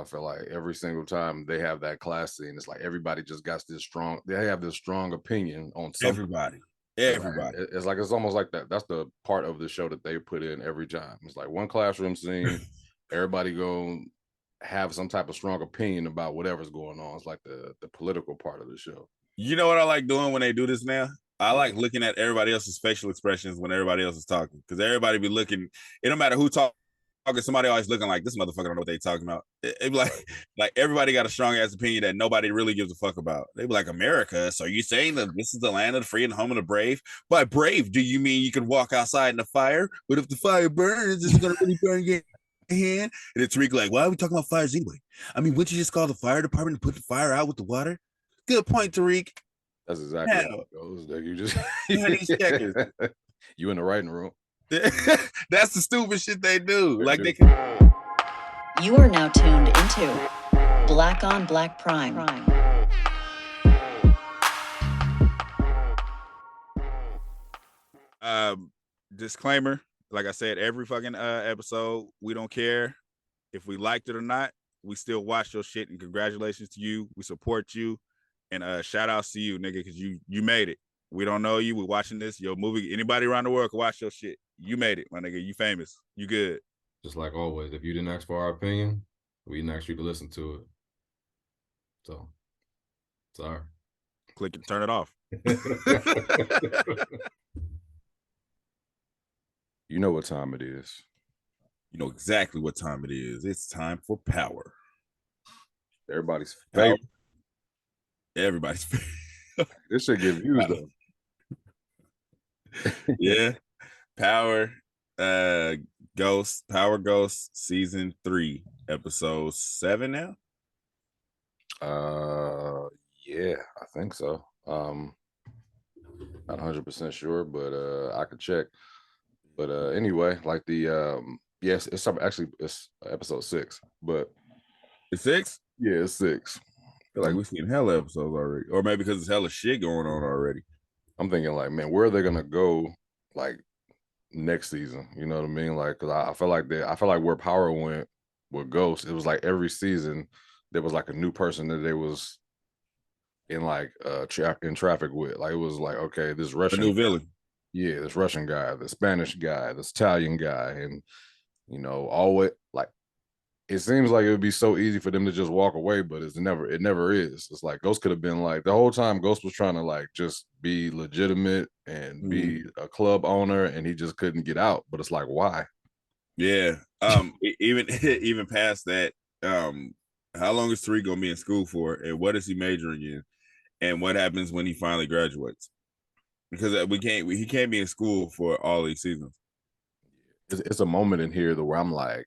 I feel like every single time they have that class scene, it's like everybody just got this strong. They have this strong opinion on something. Everybody. It's like it's almost like that. That's the part of the show that they put in every time. It's like one classroom scene. Everybody go have some type of strong opinion about whatever's going on. It's like the political part of the show. You know what I like doing when they do this now? I like looking at everybody else's facial expressions when everybody else is talking, because everybody be looking. It don't matter who talking. Somebody always looking like this motherfucker don't know what they talking about. It be like everybody got a strong ass opinion that nobody really gives a fuck about. They be like, America. So are you saying that this is the land of the free and home of the brave? By brave, do you mean you can walk outside in the fire? But if the fire burns, it's gonna really burn your hand. And it's Tariq like, why are we talking about fires anyway? I mean, wouldn't you just call the fire department to put the fire out with the water? Good point, Tariq. That's exactly how it goes. You just you in the writing room. That's the stupid shit they do. Like they can. You are now tuned into Black on Black Prime. Disclaimer. Like I said, every fucking episode, we don't care if we liked it or not. We still watch your shit, and congratulations to you. We support you, and shout outs to you, nigga, because you made it. We don't know you. We're watching this. Your movie. Anybody around the world can watch your shit. You made it, my nigga. You famous. You good. Just like always, if you didn't ask for our opinion, we didn't ask you to listen to it. So, sorry. Click and turn it off. You know what time it is. You know exactly what time it is. It's time for power. Everybody's favorite. Everybody's favorite. This should give views though. Yeah. Power Ghost season 3, episode 7 now. Yeah, I think so. Not 100% sure, but I could check. But anyway, like the yes, it's episode 6, but it's 6. Yeah, it's 6. I feel like we've seen hella episodes already, or maybe because it's hella shit going on already. I'm thinking like, man, where are they gonna go like next season? You know what I mean? Like, cause I feel like where Power went with Ghost, it was like every season there was like a new person that they was in like in traffic with. Like it was like, okay, this Russian, a new villain. Yeah, this Russian guy, the Spanish guy, this Italian guy, and you know, always like it seems like it would be so easy for them to just walk away, but it never is. It's like Ghost could have been like the whole time Ghost was trying to like just be legitimate and be a club owner, and he just couldn't get out. But it's like, why? Yeah. Even past that, how long is Tariq gonna be in school for, and what is he majoring in, and what happens when he finally graduates? Because he can't be in school for all these seasons. It's a moment in here where I'm like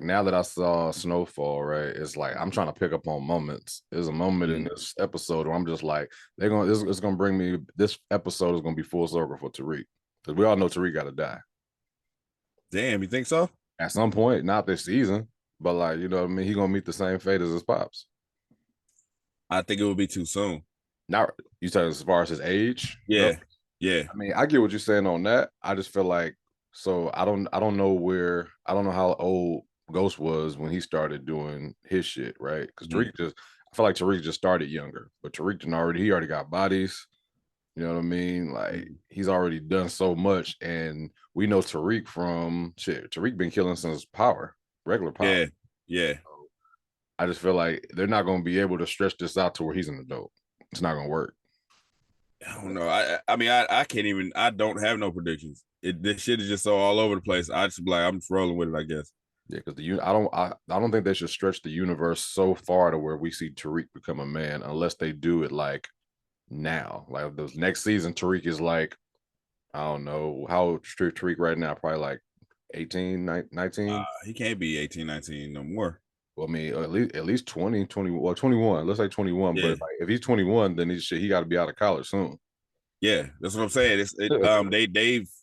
now that I saw Snowfall, right? It's like I'm trying to pick up on moments. There's a moment in this episode where I'm just like, it's gonna bring me. This episode is gonna be full circle for Tariq, because we all know Tariq got to die. Damn, you think so? At some point, not this season, but like, you know what I mean? He gonna meet the same fate as his pops. I think it would be too soon. Now, you said as far as his age? Yeah, yeah. I mean, I get what you're saying on that. I just feel like, so I don't know how old Ghost was when he started doing his shit, right? Because Tariq I feel like Tariq just started younger, but Tariq he already got bodies. You know what I mean? Like he's already done so much, and we know Tariq from shit. Tariq been killing since regular Power. Yeah, yeah. So I just feel like they're not going to be able to stretch this out to where he's an adult. It's not going to work. I don't know. I mean, I can't even. I don't have no predictions. This shit is just so all over the place. I just be like, I'm just rolling with it, I guess. Yeah, because I don't think they should stretch the universe so far to where we see Tariq become a man, unless they do it like now. Like the next season, Tariq is like, I don't know how old Tariq right now, probably like 18, 19. He can't be 18, 19 no more. Well, I mean, at least 20, 21. Let's say 21. Yeah. But like, if he's 21, then he got to be out of college soon. Yeah, that's what I'm saying.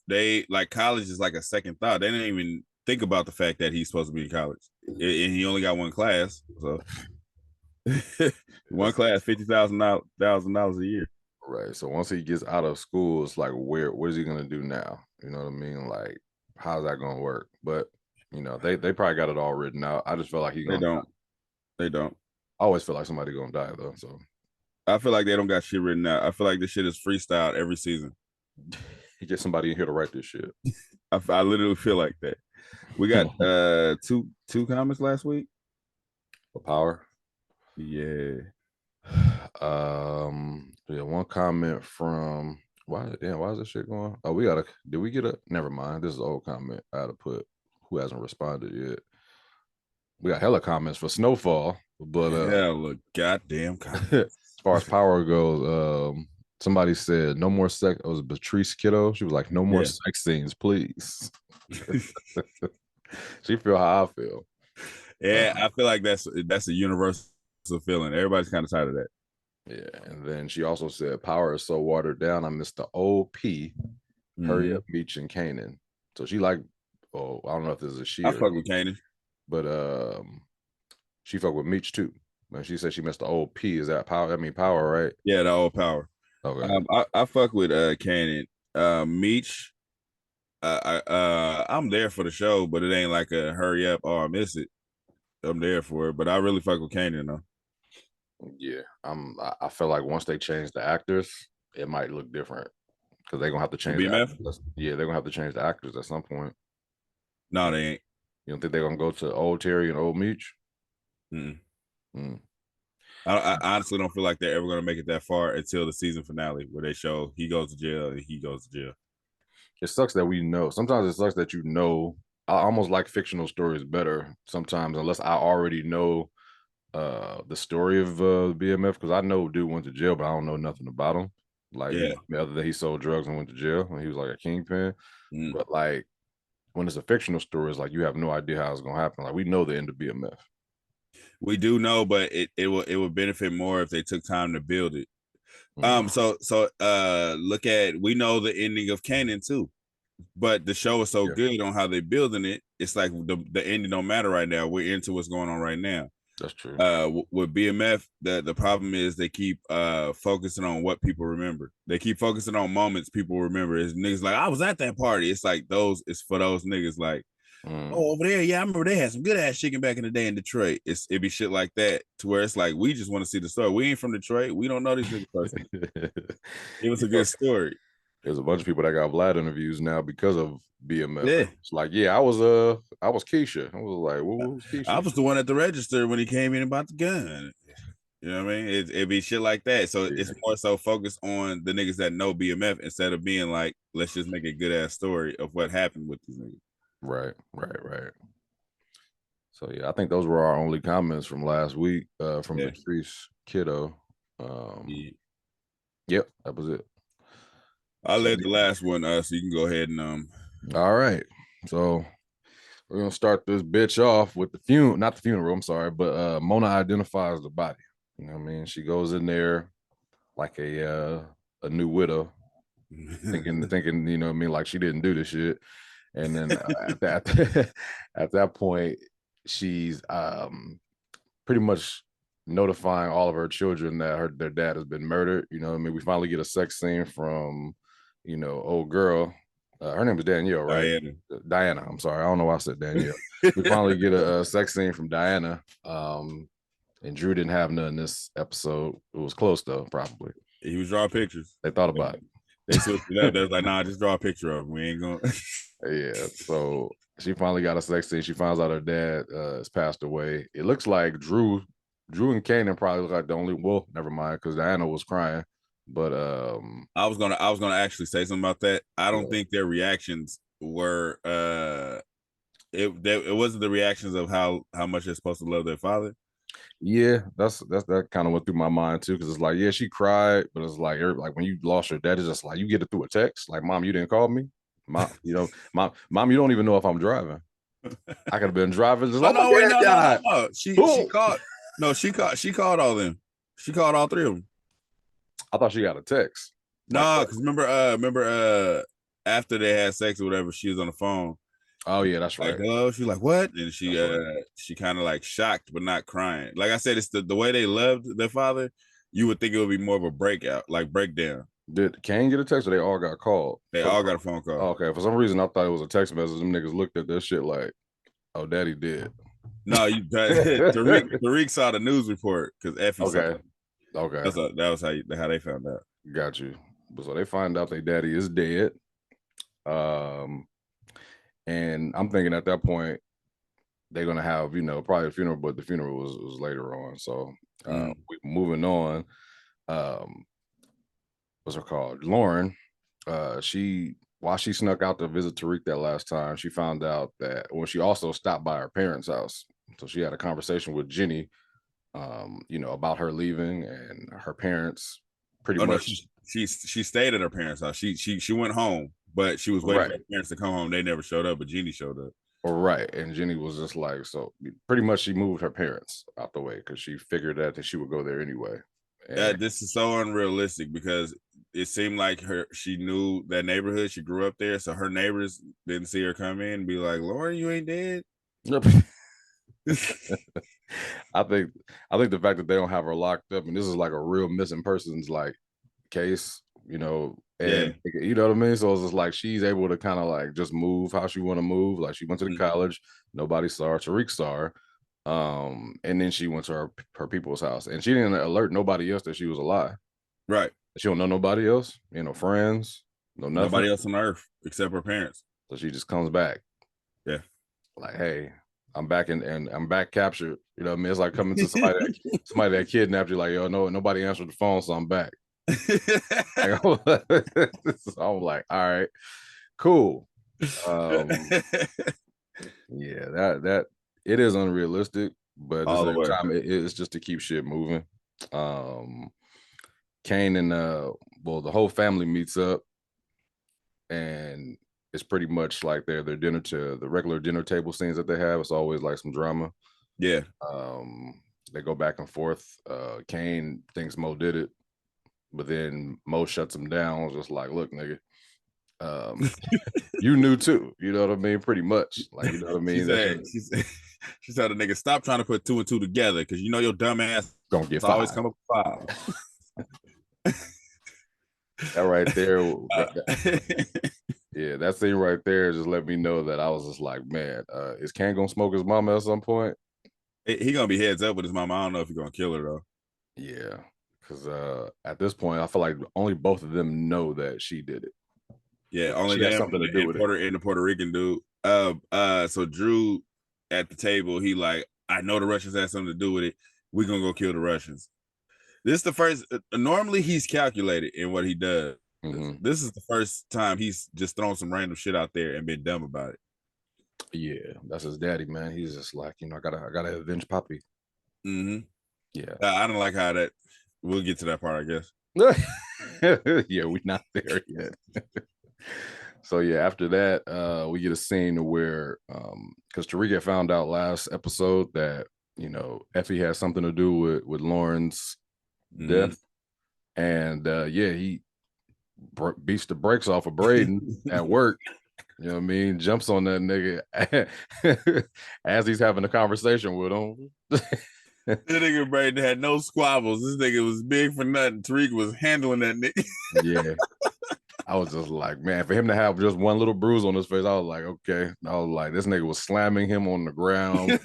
They like college is like a second thought. They didn't even think about the fact that he's supposed to be in college, and he only got one class. So one class, $50,000 a year. Right. So once he gets out of school, it's like, what is he gonna do now? You know what I mean? Like, how's that gonna work? But you know, they probably got it all written out. I just feel like they don't. They don't. I always feel like somebody gonna die though. So I feel like they don't got shit written out. I feel like this shit is freestyled every season. you get somebody in here to write this shit. I literally feel like that. We got two comments last week. For Power. Yeah. Yeah, one comment from why is this shit going? Oh, did we get a never mind. This is an old comment. I had to put who hasn't responded yet. We got hella comments for Snowfall, but hella goddamn comments. as far as Power goes, somebody said no more sex. It was Patrice Kiddo. She was like, no more sex scenes, please. She feel how I feel. Yeah, I feel like that's a universal feeling. Everybody's kind of tired of that. Yeah, and then she also said, Power is so watered down. I miss the old P. Hurry up, Meech and Kanan. So she like, I don't know if this is a she. I fuck with Kanan, but she fuck with Meech too. But she said she missed the old P. Is that Power? I mean Power, right? Yeah, the old Power. Okay. I fuck with Kanan. Meech. I'm there for the show, but it ain't like a hurry up or I miss it. I'm there for it, but I really fuck with Kanan though. Yeah, I feel like once they change the actors, it might look different because they're gonna have to change the actors. Yeah, they're gonna have to change the actors at some point. No, they ain't. You don't think they're gonna go to old Terry and old Meech? I honestly don't feel like they're ever gonna make it that far until the season finale where they show he goes to jail and he goes to jail. It sucks that we know. Sometimes it sucks that you know. I almost like fictional stories better sometimes, unless I already know the story of BMF, because I know dude went to jail, but I don't know nothing about him. Like, other than he sold drugs and went to jail when he was like a kingpin. But like when it's a fictional story, it's like you have no idea how it's gonna happen. Like we know the end of BMF. We do know, but it would benefit more if they took time to build it. So look at, we know the ending of Kanan too, but the show is so good on how they're building it. It's like the ending don't matter right now. We're into what's going on right now. That's true. With BMF, the problem is they keep focusing on what people remember. They keep focusing on moments people remember. It's niggas like, I was at that party. It's like it's for those niggas like, oh, over there, yeah, I remember they had some good ass chicken back in the day in Detroit. It'd be shit like that to where it's like we just want to see the story. We ain't from Detroit. We don't know these niggas personally. It was a good story. There's a bunch of people that got Vlad interviews now because of BMF. Yeah. It's like, I was Keisha. I was like, what was Keisha? I was the one at the register when he came in about the gun. You know what I mean? It'd be shit like that. So it's more so focused on the niggas that know BMF instead of being like, let's just make a good ass story of what happened with these niggas. Right. So I think those were our only comments from last week from Patrice Kiddo. Yep, that was it. I led the last one, so you can go ahead and All right. So we're gonna start this bitch off with not the funeral, I'm sorry, but Mona identifies the body. You know what I mean? She goes in there like a new widow, thinking, you know what I mean, like she didn't do this shit. And then at that point, she's pretty much notifying all of her children that their dad has been murdered. You know what I mean? We finally get a sex scene from, old girl. Her name is Danielle, right? Diana. I'm sorry. I don't know why I said Danielle. We finally get a sex scene from Diana. And Drew didn't have none in this episode. It was close though, probably. He was drawing pictures. They thought about it. They switched it up. They was like, nah, just draw a picture of him. We ain't going. Yeah. So she finally got a sex scene. She finds out her dad has passed away. It looks like Drew and Kanan probably look like the only. Well, never mind, because Diana was crying. But I was gonna actually say something about that. I don't think their reactions were it wasn't the reactions of how much they're supposed to love their father. Yeah, that kind of went through my mind too, because it's like, she cried, but it's like when you lost your dad, it's just like you get it through a text, like, Mom, you didn't call me, Mom, Mom, you don't even know if I'm driving. I could have been driving. Just no. She called. No, she called all them. She called all three of them. I thought she got a text. No, because remember after they had sex or whatever, she was on the phone. Oh yeah, that's right. Like, hello, she's like, what? And she kind of like shocked but not crying. Like I said, it's the way they loved their father. You would think it would be more of a breakdown. Did Kane get a text or they all got called? They all got a phone call. Okay, for some reason I thought it was a text message. Them niggas looked at that shit like, oh, daddy did. No, Tariq saw the news report because Effie saw it. Okay. That was how they found out. Got you. So they find out their daddy is dead. And I'm thinking at that point they're gonna have, probably a funeral, but the funeral was later on. So moving on. What's her called? Lauren. While she snuck out to visit Tariq that last time, she found out that when she also stopped by her parents' house. So she had a conversation with Jenny, about her leaving, and her parents pretty much. No, she stayed at her parents' house. She went home, but she was waiting for her parents to come home. They never showed up, but Jenny showed up. Right. And Jenny was just like, so pretty much she moved her parents out the way because she figured that she would go there anyway. And this is so unrealistic because it seemed like she knew that neighborhood. She grew up there, so her neighbors didn't see her come in and be like, Lauren, you ain't dead. I think the fact that they don't have her locked up, and this is like a real missing persons like case, and you know what I mean? So it's just like she's able to kind of like just move how she want to move. Like she went to the college, nobody saw her, Tariq saw her. And then she went to her people's house, and she didn't alert nobody else that she was alive. Right. She don't know nobody else, friends, no nothing. Nobody else on earth except her parents. So she just comes back. Yeah. Like, hey, I'm back and I'm back captured. You know what I mean? It's like coming to somebody that kidnapped you, like, yo, no, nobody answered the phone, so I'm back. So I'm like, all right, cool. Yeah, that it is unrealistic, but at the same time, it's just to keep shit moving. Kane and the whole family meets up, and it's pretty much like their dinner to the regular dinner table scenes that they have. It's always like some drama. Yeah. They go back and forth. Kane thinks Mo did it, but then Mo shuts him down. Just like, look, nigga, you knew too. You know what I mean? Pretty much. Like, you know what I mean? She said, the nigga, stop trying to put two and two together because you know your dumb ass gonna get always come up with 5. That right there. Yeah, that scene right there just let me know that I was just like, man, is Kane gonna smoke his mama at some point? He gonna be heads up with his mama. I don't know if he's gonna kill her though. Yeah, because at this point, I feel like only both of them know that she did it. Yeah, only them something to do with it. And the Puerto Rican dude. So Drew at the table, he like, I know the Russians had something to do with it. We're gonna go kill the Russians. This is the first. Normally, he's calculated in what he does. Mm-hmm. This is the first time he's just thrown some random shit out there and been dumb about it. Yeah, that's his daddy, man. He's just like, I gotta avenge Poppy. Mm-hmm. Yeah, I don't like how that. We'll get to that part, I guess. Yeah, we're not there yet. So yeah, after that, we get a scene where, because Tariq found out last episode that Effie has something to do with Lauren's death, and he beats the brakes off of Braden at work. You know what I mean? Jumps on that nigga as he's having a conversation with him. That nigga Braden had no squabbles. This nigga was big for nothing. Tariq was handling that nigga. Yeah. I was just like, man, for him to have just one little bruise on his face, I was like, okay. I was like, this nigga was slamming him on the ground,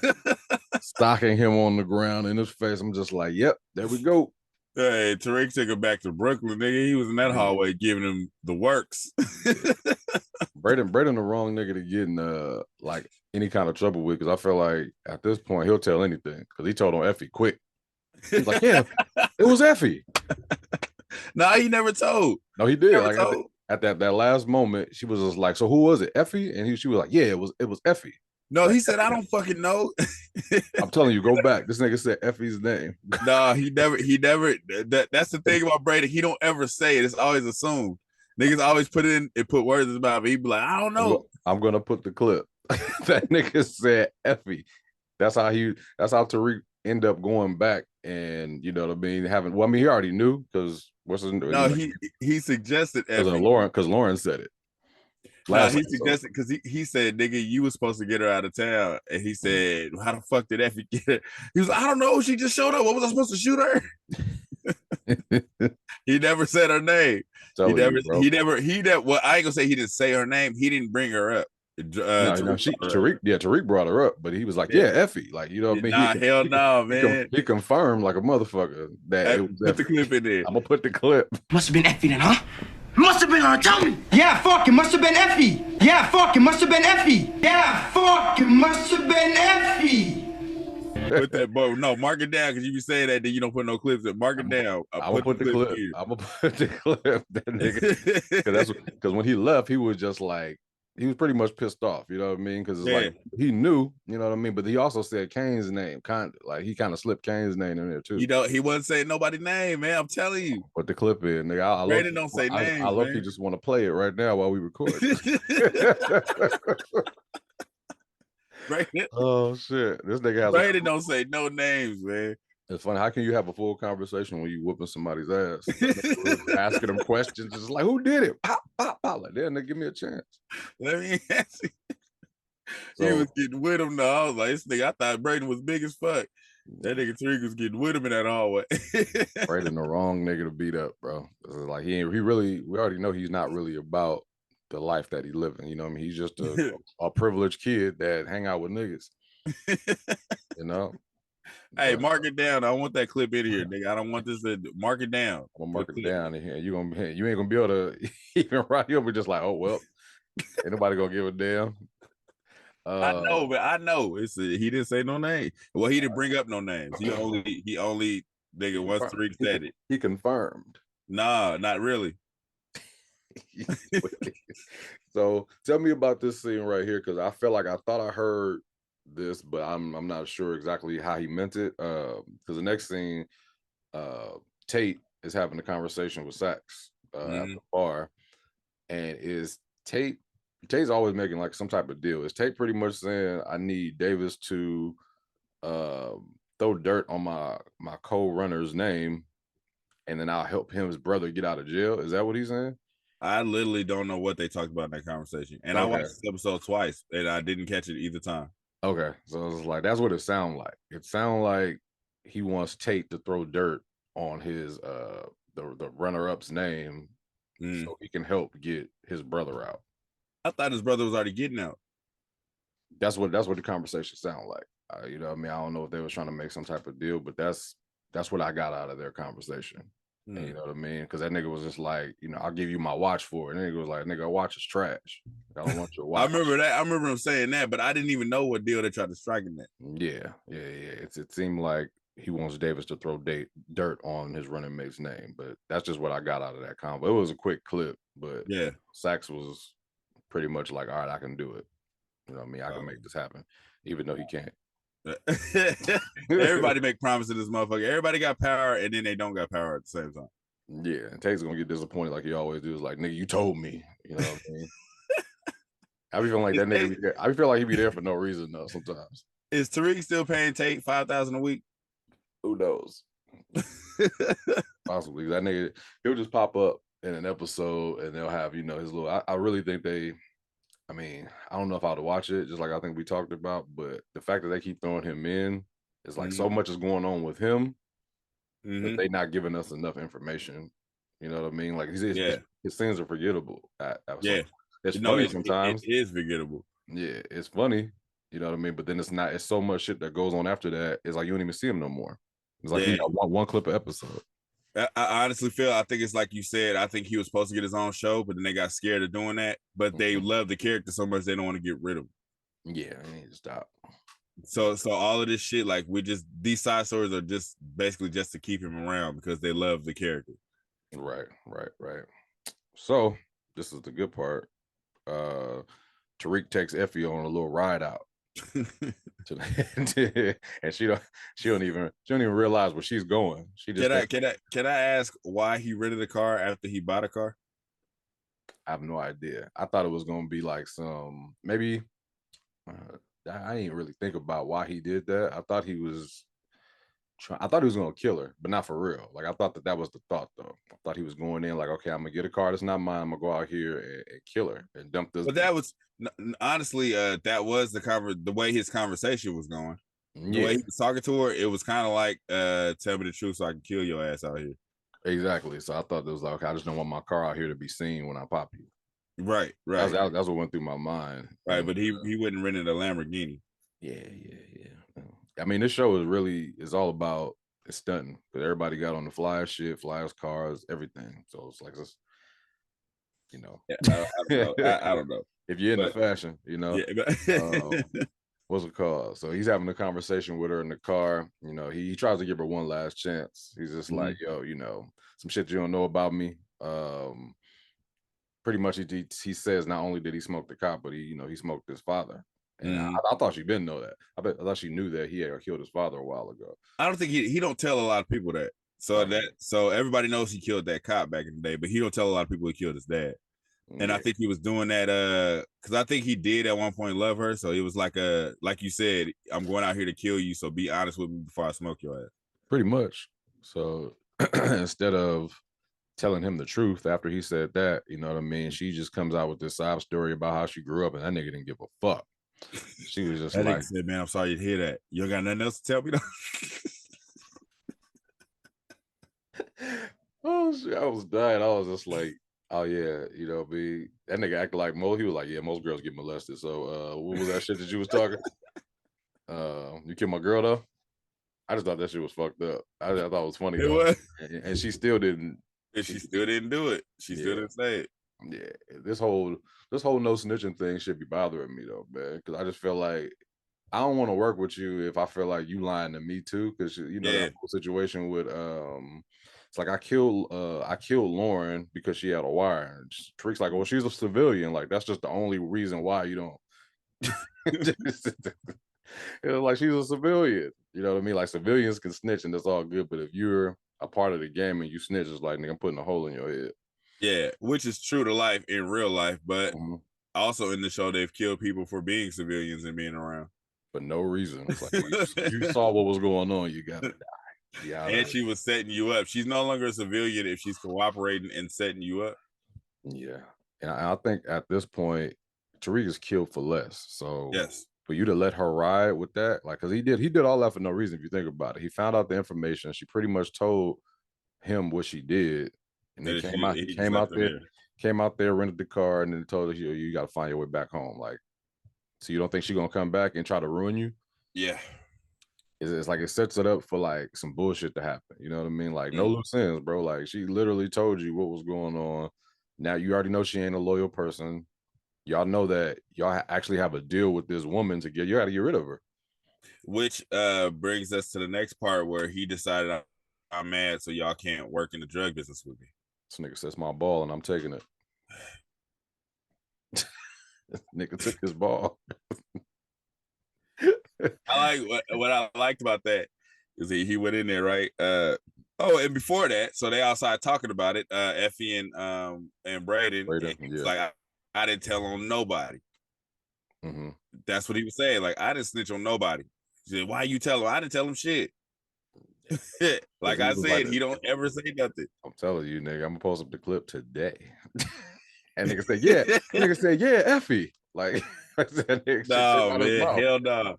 stocking him on the ground in his face. I'm just like, yep, there we go. Hey, Tariq took him back to Brooklyn, nigga. He was in that hallway giving him the works. Braden, the wrong nigga to get in like any kind of trouble with, because I feel like at this point he'll tell anything, because he told on Effie quick. He's like, yeah, it was Effie. No, he never told. No, he did. Like at that last moment, she was just like, "So who was it, Effie?" And she was like, "Yeah, it was Effie." No, he said, "I don't fucking know." I'm telling you, go back. This nigga said Effie's name. No, he never. That's the thing about Brady. He don't ever say it. It's always assumed. Niggas always put it in and put words in his mouth. He'd be like, "I don't know." I'm gonna put the clip. That nigga said Effie. That's how Tariq ended up going back, and you know what I mean. He already knew, because he suggested Effie. Because Lauren said it. He suggested, because he said, nigga, you was supposed to get her out of town. And he said, how the fuck did Effie get her? He was like, I don't know. She just showed up. What was I supposed to shoot her? He never said her name. Well, I ain't gonna say he didn't say her name. He didn't bring her up. Tariq brought her up, but he was like, yeah, Effie, like, you know what I mean? Nah, hell no, man. He confirmed like a motherfucker that it was put the Effie. clip in there. I'm gonna put the clip. Must have been Effie then, huh? Must have been her, tell me! Yeah, fuck, it must have been Effie! Yeah, fuck, it must have been Effie! Yeah, fuck, it must have been Effie! Put that, bro. No, mark it down because you be saying that, then you don't put no clips in. Mark it down. I'm gonna put the clip. I'm gonna put the clip. That nigga, because when he left, he was just like, he was pretty much pissed off. You know what I mean? Because it's like he knew, you know what I mean. But he also said Kane's name, he kind of slipped Kane's name in there too. You know, he wasn't saying nobody's name, man. I'm telling you. Put the clip in, nigga. Brandon don't say names. I love you. Just want to play it right now while we record. Brandon. Oh shit! This nigga has. Brandon don't say no names, man. It's funny. How can you have a full conversation when you whooping somebody's ass, asking them questions? Just like, who did it? Pop, pop, pop. Like, then they give me a chance. Let me ask you. He was getting with him though. I was like, this nigga, I thought Brayden was big as fuck. That nigga Tariq was getting with him in that hallway. Brayden the wrong nigga to beat up, bro. Like we already know he's not really about the life that he living. You know what I mean? He's just a privileged kid that hang out with niggas. You know? Hey, mark it down. I want that clip in here, nigga. I don't want this to mark it down. I'm gonna mark it down in here. You ain't gonna be able to even right here, but just like, oh well, ain't nobody gonna give a damn. I know, but I know he didn't say no name. Well, he didn't bring up no names. He only nigga once Tariq said it. He confirmed. Nah, not really. So tell me about this scene right here, because I feel like I thought I heard this, but I'm not sure exactly how he meant it. Because the next scene, Tate is having a conversation with Sax at the bar, and Tate's always making like some type of deal. Is Tate pretty much saying, I need Davis to throw dirt on my co-runner's name, and then I'll help his brother get out of jail? Is that what he's saying? I literally don't know what they talked about in that conversation. And I watched this episode twice, and I didn't catch it either time. Okay, so it's like, that's what it sounds like. It sounds like he wants Tate to throw dirt on his the runner-up's name so he can help get his brother out. I thought his brother was already getting out. That's what the conversation sounded like. You know what I mean? I don't know if they were trying to make some type of deal, but that's what I got out of their conversation. And you know what I mean? Because that nigga was just like, you know, I'll give you my watch for it. And the nigga was like, nigga, watch is trash. I don't want your watch. I remember that. I remember him saying that, but I didn't even know what deal they tried to strike in that. Yeah. It seemed like he wants Davis to throw dirt on his running mate's name, but that's just what I got out of that convo. It was a quick clip, but yeah, Sax was pretty much like, all right, I can do it. You know what I mean? I can make this happen, even though he can't. Everybody make promises to this motherfucker. Everybody got power, and then they don't got power at the same time. Yeah, and Tate's gonna get disappointed like he always do. It's like, nigga, you told me. You know what I mean? I be feeling like that nigga. I feel like he be there for no reason though. Sometimes. Is Tariq still paying Tate $5,000 a week? Who knows? Possibly. That nigga, he'll just pop up in an episode, and they'll have, you know, his little. I really think they. I mean, I don't know if I would watch it, just like I think we talked about, but the fact that they keep throwing him in is like so much is going on with him that they not giving us enough information. You know what I mean? Like his scenes are forgettable. It's funny sometimes. It is forgettable. Yeah, it's funny. You know what I mean? But then it's not. It's so much shit that goes on after that. It's like you don't even see him no more. It's like you got one clip of episode. I honestly feel, I think it's like you said, I think he was supposed to get his own show, but then they got scared of doing that. But they love the character so much they don't want to get rid of him. Yeah, I need to stop. So all of this shit, like these side stories are just basically just to keep him around because they love the character. Right. So this is the good part. Tariq takes Effie on a little ride out. And she don't even realize where she's going. She just can I ask why he rented a car after he bought a car? I have no idea. I thought it was gonna be like some maybe I didn't really think about why he did that. I thought he was gonna kill her, but not for real. Like I thought that was the thought though. I thought he was going in like, okay, I'm gonna get a car that's not mine. I'm gonna go out here and kill her and dump this. But that was honestly, that was the way his conversation was going. The way he was talking to her, it was kind of like, tell me the truth so I can kill your ass out here. Exactly. So I thought it was like, okay, I just don't want my car out here to be seen when I pop you. Right. That's what went through my mind. Right, but he wouldn't rent a Lamborghini. Yeah. I mean, this show is all about stunting, because everybody got on the flyest shit, flyest cars, everything. So it's like this, Yeah, I don't know. I don't know. If you're into fashion, Yeah, what's it called? So he's having a conversation with her in the car. He tries to give her one last chance. He's just like, yo, some shit you don't know about me. Pretty much he says not only did he smoke the cop, but he smoked his father. And I thought she didn't know that. I thought she knew that he had killed his father a while ago. I don't think he don't tell a lot of people that. So everybody knows he killed that cop back in the day, but he don't tell a lot of people he killed his dad. And I think he was doing that because I think he did at one point love her. So it was like you said, I'm going out here to kill you, so be honest with me before I smoke your ass. Pretty much. So instead of telling him the truth after he said that, you know what I mean, she just comes out with this sob story about how she grew up, and that nigga didn't give a fuck. She was just that like, nigga said, man, I'm sorry to hear that. You got nothing else to tell me though? Oh shit, I was dying. I was just like, oh yeah, that nigga acted like he was like, yeah, most girls get molested. So what was that shit that you was talking? You killed my girl though? I just thought that shit was fucked up. I thought it was funny though. And she still didn't. And she still didn't do it. She still didn't say it. Yeah, this whole no snitching thing should be bothering me though, man. Because I just feel like I don't want to work with you if I feel like you lying to me too. Because that whole situation with it's like I killed Lauren because she had a wire. And Tariq's like, well, she's a civilian. Like that's just the only reason why you don't. Like she's a civilian. You know what I mean? Like civilians can snitch and that's all good. But if you're a part of the game and you snitch, it's like, nigga, I'm putting a hole in your head. Yeah, which is true to life in real life, but also in the show they've killed people for being civilians and being around for no reason. It's like you saw what was going on, you gotta die. Yeah, and she was setting you up. She's no longer a civilian if she's cooperating and setting you up. Yeah, and I think at this point, Tariq is killed for less. So yes, for you to let her ride with that, like, because he did all that for no reason. If you think about it, he found out the information. She pretty much told him what she did. And he came out there, rented the car, and then told her, you got to find your way back home. Like, so you don't think she's going to come back and try to ruin you? Yeah. It's like it sets it up for like some bullshit to happen. You know what I mean? Like, no loose ends, bro. Like, she literally told you what was going on. Now, you already know she ain't a loyal person. Y'all know that y'all actually have a deal with this woman you got to get rid of her. Which brings us to the next part where he decided, I'm mad, so y'all can't work in the drug business with me. This nigga says my ball and I'm taking it. Nigga took his ball. I like what I liked about that is he went in there, right? And before that, so they outside talking about it. Effie and Braden he's like, I didn't tell on nobody. That's what he was saying. Like, I didn't snitch on nobody. He said, why you tell him? I didn't tell him shit. Like I said, he don't ever say nothing. I'm telling you, nigga, I'm gonna post up the clip today. And nigga said, yeah. Nigga said, yeah, Effie. Like, nigga, no, man, hell no.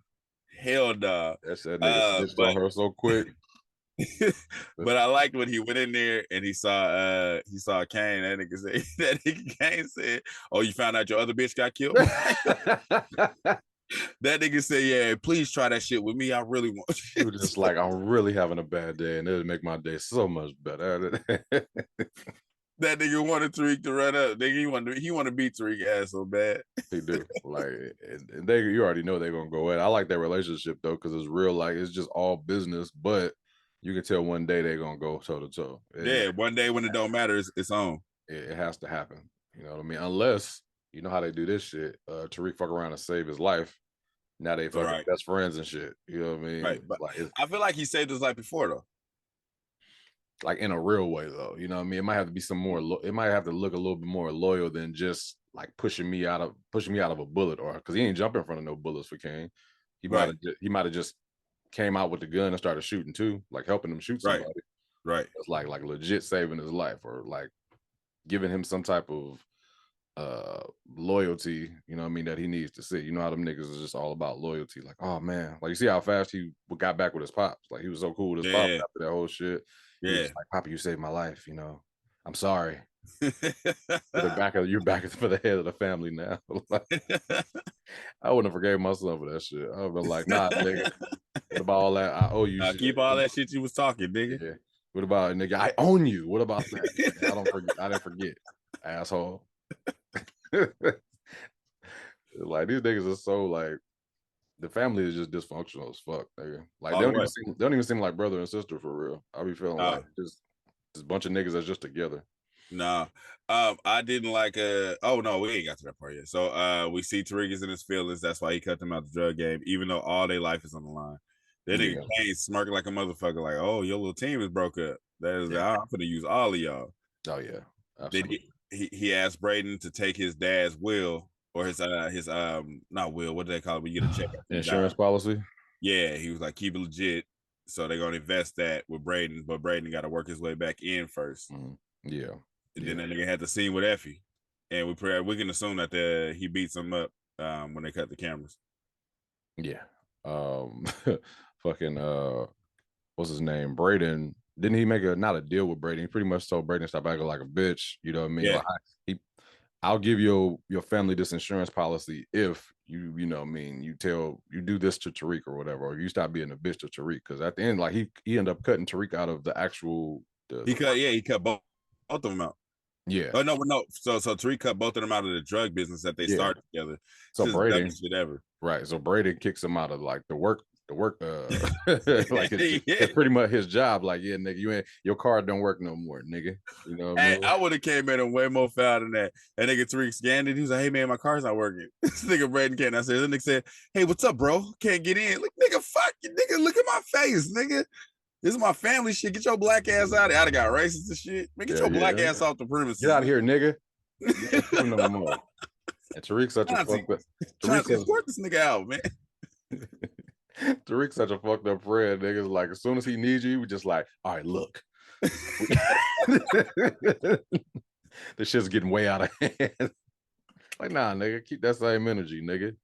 Hell no. That's that nigga snitched on her so quick. But I liked when he went in there and he saw Kane. That nigga Kane said, oh, you found out your other bitch got killed? That nigga said, yeah, please try that shit with me. I really want you. Just like, I'm really having a bad day and it'll make my day so much better. That nigga wanted Tariq to run up. Nigga, he want to beat Tariq ass so bad. He do. Like, and you already know they're gonna go in. I like that relationship though, because it's real. Like, it's just all business, but you can tell one day they're gonna go toe to toe. Yeah, one day when it don't matter, it's on. It has to happen. You know what I mean? Unless you know how they do this shit. Tariq fuck around and save his life. Now they fucking best friends and shit. You know what I mean? Right. But like, I feel like he saved his life before though. Like in a real way though. You know what I mean? It might have to be some more. It might have to look a little bit more loyal than just like pushing me out of a bullet, or because he ain't jumping in front of no bullets for Kane. He might have just came out with the gun and started shooting too, like helping him shoot somebody. Right. It's like legit saving his life, or like giving him some type of loyalty, you know what I mean, that he needs to see. You know how them niggas is just all about loyalty. Like, oh man, like you see how fast he got back with his pops. Like he was so cool with his pops after that whole shit. Yeah, like, Papa, you saved my life, you know. I'm sorry. You're back for the head of the family now. Like, I wouldn't have forgave my son for that shit. I would have been like, nah, nigga. What about all that? I owe you shit. Keep all that shit you was talking, nigga. Yeah. What about nigga? I own you. What about that? I don't forget. I didn't forget, asshole. Like these niggas are so like the family is just dysfunctional as fuck, nigga. Like they don't even seem like brother and sister for real. I be feeling like just a bunch of niggas that's just together. Nah. I didn't like oh no, we ain't got to that part yet. So we see Tariq is in his feelings. That's why he cut them out the drug game, even though all their life is on the line. That nigga Kane smirking like a motherfucker, like, oh, your little team is broke up. I'm gonna use all of y'all. Oh yeah. Then he asked Braden to take his dad's will or his not will, what do they call it when you get a check? Insurance policy. Yeah, he was like, keep it legit. So they're gonna invest that with Braden, but Braden got to work his way back in first. Yeah. And then that nigga had the scene with Effie, and we can assume that he beats him up when they cut the cameras. Yeah. Fucking what's his name? Braden. Didn't he make not a deal with Braden? He pretty much told Braden stop acting like a bitch. You know what I mean? Yeah. Like, I'll give your family this insurance policy if you know what I mean, you do this to Tariq or whatever, or you stop being a bitch to Tariq. Because at the end, like he ended up cutting Tariq out of the actual. He cut both of them out. Yeah. Oh no. So Tariq cut both of them out of the drug business that they started together. So Braden, shit ever. Right. So Braden kicks him out of like the work like it's pretty much his job. Like, yeah, nigga, your car don't work no more, nigga. You know what I mean? I would have came at him way more foul than that. That nigga Tariq scanned it. He was like, hey man, my car's not working. This nigga Braden came. I said, that nigga said, hey, what's up, bro? Can't get in. Like, nigga, fuck you, nigga. Look at my face, nigga. This is my family shit. Get your black ass out of here. I'd have got racist and shit. Man, get your black ass off the premises. Get out of here, nigga. No more. And Tariq's such a fucked up. Tariq escort this nigga out, man. Tariq's such a fucked up friend. Niggas like as soon as he needs you, we just like, all right, look. This shit's getting way out of hand. Like, nah, nigga, keep that same energy, nigga.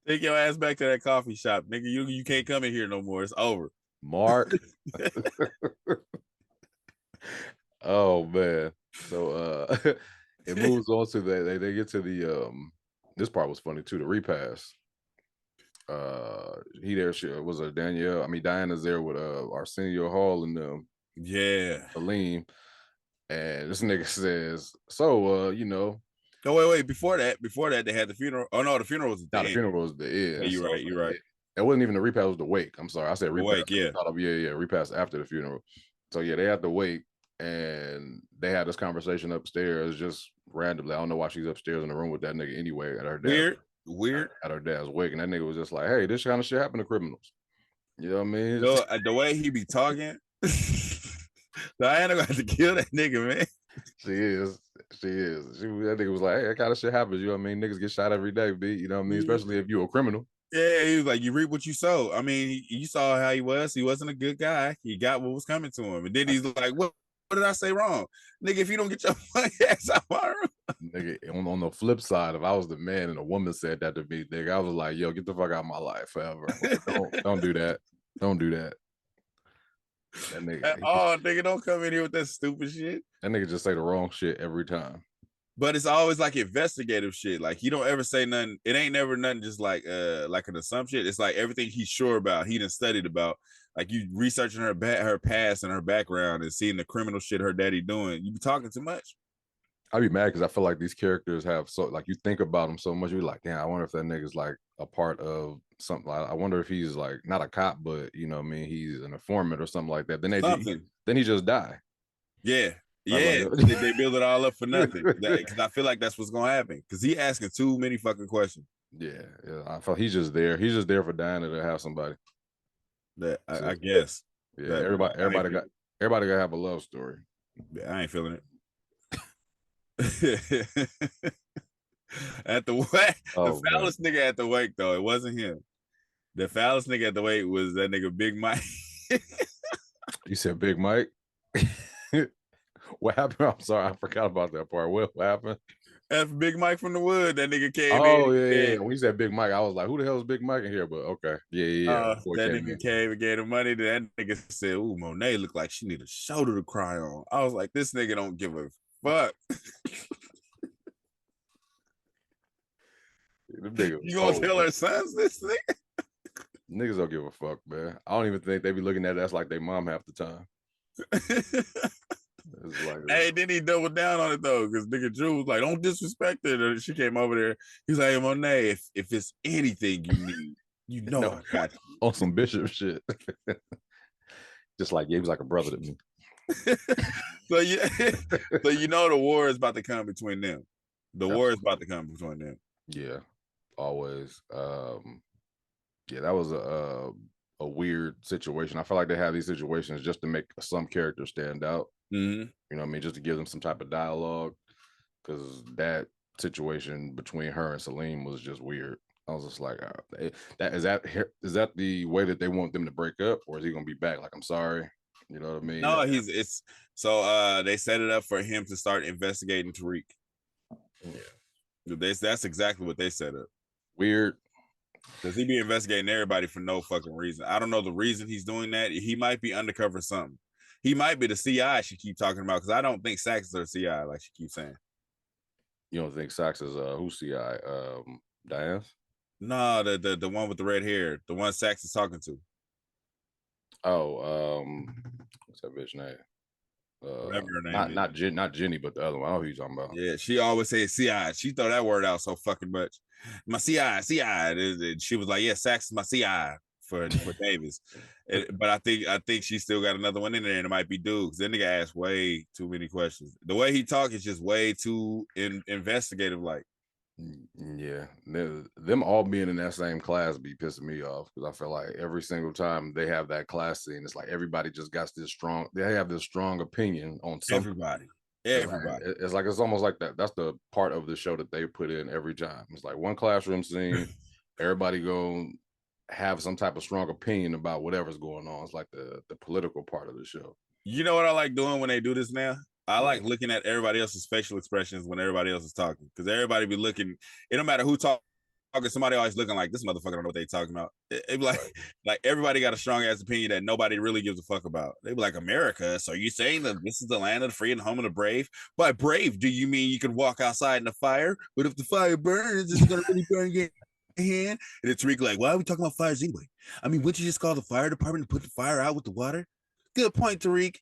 Take your ass back to that coffee shop, nigga. You can't come in here no more. It's over. Mark. Oh man. So it moves on to they get to the this part was funny too, the repass. Diana's there with Arsenio Hall and Salim, and this nigga says, so you know. No, wait. Before that, they had the funeral. Oh no, the funeral was the funeral was the end. Yeah, you're right. It wasn't even the repass, it was the wake. I'm sorry. I said repass. Wake, yeah. Repass after the funeral. So yeah, they had the wake and they had this conversation upstairs just randomly. I don't know why she's upstairs in the room with that nigga anyway at her dad. Weird. At her dad's wake. And that nigga was just like, hey, this kind of shit happen to criminals. You know what I mean? The way he be talking, Diana got to kill that nigga, man. She is. That nigga was like, hey, that kind of shit happens. You know what I mean? Niggas get shot every day, B. You know what I mean? Especially if you're a criminal. Yeah, he was like, you reap what you sow. I mean, you saw how he was. He wasn't a good guy. He got what was coming to him. And then he's like, what did I say wrong? Nigga, if you don't get your money ass out my room. Nigga, on the flip side, if I was the man and a woman said that to me, nigga, I was like, yo, get the fuck out of my life forever. Don't do that. Don't do that. That nigga. Nigga, don't come in here with that stupid shit. That nigga just say the wrong shit every time. But it's always like investigative shit. Like he don't ever say nothing. It ain't never nothing just like an assumption. It's like everything he's sure about, he done studied about. Like you researching her past and her background and seeing the criminal shit her daddy doing. You be talking too much. I'd be mad because I feel like these characters have you think about them so much. You're like, damn, I wonder if that nigga's like a part of something. I wonder if he's like not a cop, but you know what I mean, he's an informant or something like that. Then he just die. Yeah. Yeah, they build it all up for nothing. Because I feel like that's what's gonna happen. Because he asking too many fucking questions. Yeah. I felt he's just there. He's just there for Diana to have somebody. I guess. Yeah, everybody gotta have a love story. I ain't feeling it. At the wake, the foulest nigga at the wake though, it wasn't him. The foulest nigga at the wake was that nigga Big Mike. You said Big Mike? What happened? I'm sorry, I forgot about that part. What happened? That's Big Mike from the Wood. That nigga came in. Oh, yeah. When you said Big Mike, I was like, who the hell is Big Mike in here? But okay. Yeah. That nigga came and gave him money. That nigga said, ooh, Monet looked like she need a shoulder to cry on. I was like, this nigga don't give a fuck. Them niggas You gonna cold, tell man. her sons this thing? Niggas don't give a fuck, man. I don't even think they be looking at us like they mom half the time. It's like, Hey, then he doubled down on it though, because nigga Drew was like, "Don't disrespect it." And she came over there. He's like, "Hey, Monet, if it's anything you need, you know No. I got you." on some Bishop shit. Just like, yeah, he was like a brother to me. So yeah, so you know the war is about to come between them. The war is about to come between them. Yeah, always. Yeah, that was a weird situation. I feel like they have these situations just to make some characters stand out. Mm-hmm. You know what I mean? Just to give them some type of dialogue. Because that situation between her and Salim was just weird. I was just like, is that the way that they want them to break up, or is he gonna be back? Like, I'm sorry, you know what I mean? No, it's so they set it up for him to start investigating Tariq. Yeah, That's exactly what they set up. weird. Because he be investigating everybody for no fucking reason. I don't know the reason he's doing that. He might be undercover something. He might be the CI she keep talking about, because I don't think Sax is her CI like she keeps saying. You don't think Sax is who's CI? Diane's? No, the one with the red hair, the one Sax is talking to. Oh, what's that bitch name? Whatever her name is. Not Jenny, but the other one. I know who you're talking about. Yeah, she always says CI. She throw that word out so fucking much. My CI. And she was like, yeah, Sax is my CI for Davis. But I think she still got another one in there, and it might be Duke. Because that nigga asked way too many questions. The way he talk is just way too investigative. Like, yeah, them all being in that same class be pissing me off, because I feel like every single time they have that class scene, it's like everybody just got this strong. They have this strong opinion on something. Everybody. It's like it's almost like that. That's the part of the show that they put in every time. It's like one classroom scene, everybody go have some type of strong opinion about whatever's going on. It's like the political part of the show. You know what I like doing when they do this now? I like looking at everybody else's facial expressions when everybody else is talking, because everybody be looking. It don't matter who talking. Somebody always looking like, this motherfucker don't know what they talking about. It be like, like everybody got a strong ass opinion that nobody really gives a fuck about. They be like, America. So you saying that this is the land of the free and home of the brave? By brave, do you mean you can walk outside in the fire? But if the fire burns, it's gonna really burn your hand. And it's Tariq like, why are we talking about fires anyway? I mean, wouldn't you just call the fire department to put the fire out with the water? Good point, Tariq.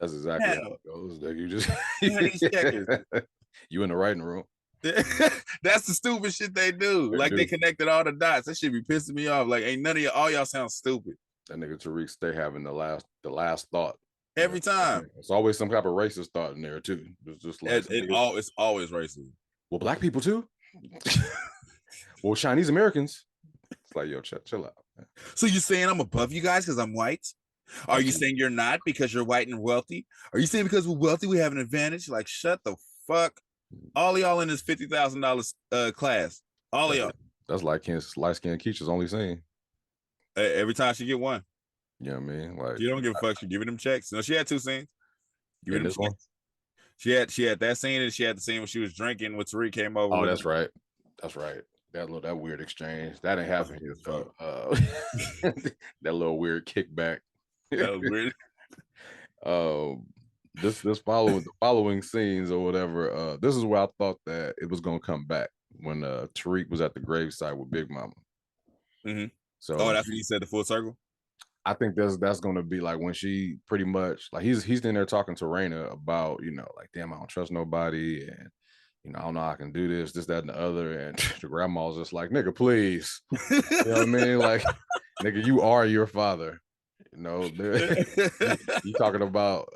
That's exactly how it goes. Like, you just you in the writing room. That's the stupid shit they do. Like, they connected all the dots. That shit be pissing me off. Like, ain't none of all y'all sound stupid. That nigga Tariq stay having the last thought every time. It's always some type of racist thought in there too. It's just like it's always racism. Well, black people too. Well, Chinese Americans. It's like, yo, chill out, man. So you saying I'm above you guys because I'm white? Are you saying you're not because you're white and wealthy? Are you saying because we're wealthy we have an advantage? Like, shut the fuck. All of y'all in this $50,000 class. All of y'all. That's like light skinned Keisha's only scene. Every time she get one. You know what I mean? Like, you don't give a fuck. She giving them checks. No, she had two scenes. In this one? She had that scene, and she had the scene when she was drinking when Tariq came over. Oh, that's right. That's right. That weird exchange. That ain't happening here. So that little weird kickback. That was weird. This following scenes or whatever. This is where I thought that it was gonna come back when Tariq was at the gravesite with Big Mama. Mm-hmm. So that's when you said the full circle. I think that's gonna be like when she pretty much like he's in there talking to Raina about, you know, like, damn, I don't trust nobody, and you know, I don't know how I can do this, that, and the other. And the grandma's just like, nigga, please. You know what I mean? Like, nigga, you are your father. You know, you talking about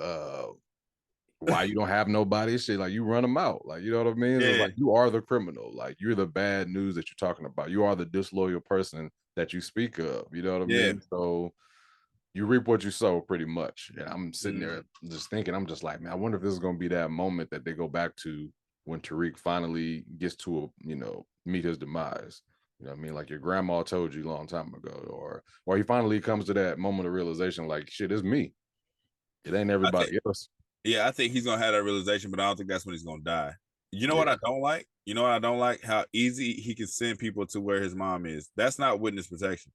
why you don't have nobody, shit, like, you run them out, like, you know what I mean? It's like, you are the criminal, like, you're the bad news that you're talking about, you are the disloyal person that you speak of, you know what I mean? So you reap what you sow, pretty much. And I'm sitting there just thinking, I'm just like, man, I wonder if this is gonna be that moment that they go back to when Tariq finally gets to meet his demise. You know what I mean? Like, your grandma told you a long time ago, or he finally comes to that moment of realization, like, shit, it's me. It ain't everybody else. Yeah, I think he's gonna have that realization, but I don't think that's when he's gonna die. You know what I don't like? You know what I don't like? How easy he can send people to where his mom is. That's not witness protection.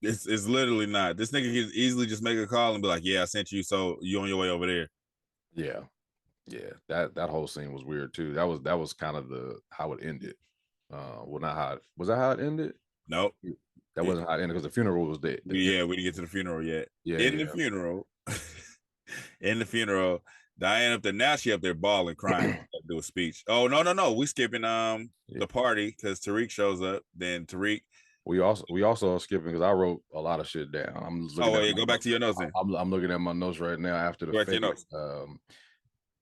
It's literally not. This nigga can easily just make a call and be like, yeah, I sent you, so you on your way over there. Yeah. Yeah, that whole scene was weird too. That was kind of how it ended. Well, not how was that how it ended? Nope. That wasn't how it ended because the funeral was the We didn't get to the funeral yet. Yeah, In the funeral, in the funeral, Diane up there now. She up there bawling, crying, do a speech. Oh no, we skipping the party because Tariq shows up. Then Tariq. We also are skipping because I wrote a lot of shit down. I'm looking at go back to your notes. Then I'm looking at my notes right now after the fake.